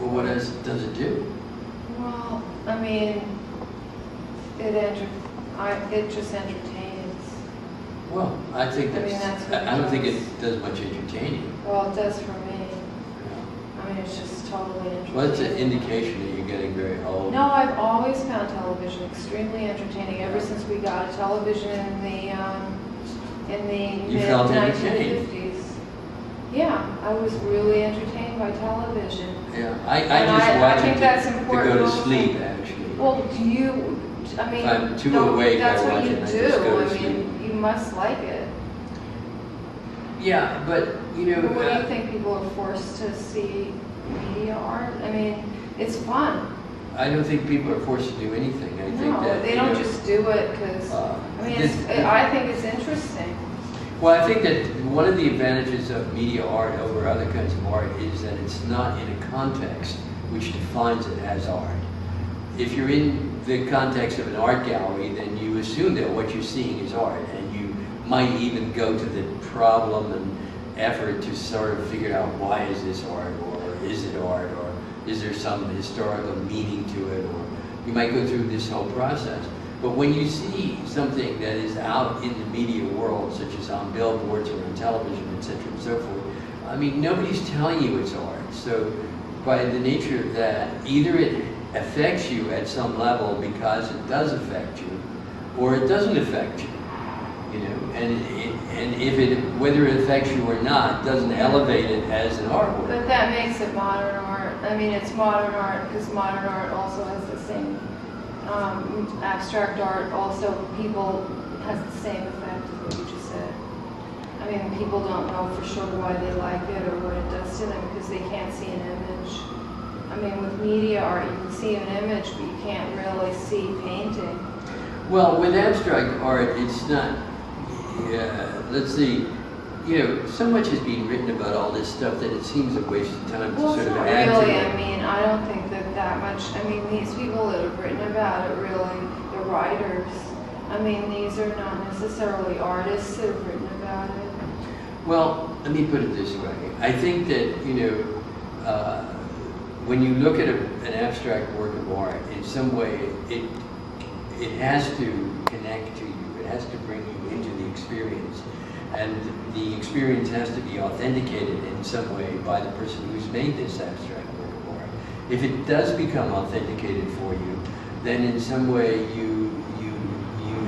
Well, what else does it do? Well, I mean, it just entertains. Well, I think I mean, that's, that's what it I don't think does. it does much entertaining. Well, it does for me. Yeah. I mean, it's just totally entertaining. Well, it's an indication that you're getting very old. No, I've always found television extremely entertaining ever since we got a television in the You felt entertained. mid-1950s. Yeah, I was really entertained by television. Yeah, I And just I watch think it that's to important go to also. sleep, actually. Well, do you, I mean, If I'm too don't- awake, that's I what watch you it and I do. just go to I sleep. mean, you must like it. Yeah, but, you know, What do you think people are forced to see media art? I mean, it's fun. I don't think people are forced to do anything. I think No, that, they you don't know, just do it because, I mean, I think it's interesting. Well, I think that one of the advantages of media art over other kinds of art is that it's not in a context which defines it as art. If you're in the context of an art gallery, then you assume that what you're seeing is art, and you might even go to the problem and effort to sort of figure out why is this art, or is it art, or is there some historical meaning to it, or you might go through this whole process. But when you see something that is out in the media world, such as on billboards or on television, etc., and so forth, I mean, nobody's telling you it's art. So by the nature of that, either it affects you at some level because it does affect you, or it doesn't affect you. You know, and if it, whether it affects you or not, doesn't elevate it as an artwork. But that makes it modern art. I mean, it's modern art because modern art also has the same, abstract art also, people, has the same effect as what you just said. I mean, people don't know for sure why they like it or what it does to them because they can't see an image. I mean, with media art, you can see an image, but you can't really see painting. Well, with abstract art, it's not, let's see, you know, so much is being written about all this stuff that it seems a waste of time to Well, sort it's of not add really. to it. I mean, I don't think that much. I mean, these people that have written about it really, the writers. I mean, these are not necessarily artists that have written about it. Well, let me put it this way. I think that, you know, when you look at an abstract work of art, in some way, it has to connect to you. It has to bring you into the experience. And the experience has to be authenticated in some way by the person who's made this abstract work of art. If it does become authenticated for you, then in some way you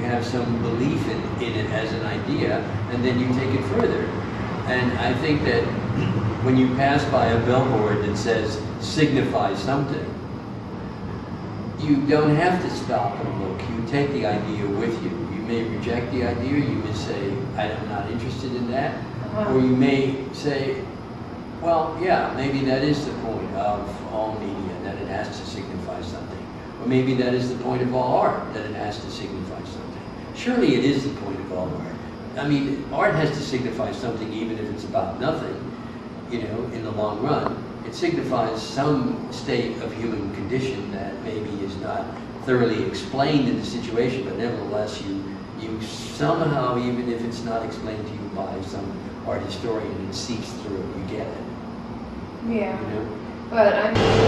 have some belief in it as an idea, and then you take it further. And I think that when you pass by a billboard that says, signify something, you don't have to stop and look. You take the idea with you. You may reject the idea. You may say, I'm not interested in that. Or you may say, well, yeah, maybe that is the point of all media, that it has to signify something. Or maybe that is the point of all art, that it has to signify something. Surely it is the point of all art. I mean, art has to signify something even if it's about nothing, you know, in the long run. It signifies some state of human condition that maybe is not thoroughly explained in the situation, but nevertheless you somehow, even if it's not explained to you by some art historian, it seeps through, you get it. Yeah. You know? But I mean,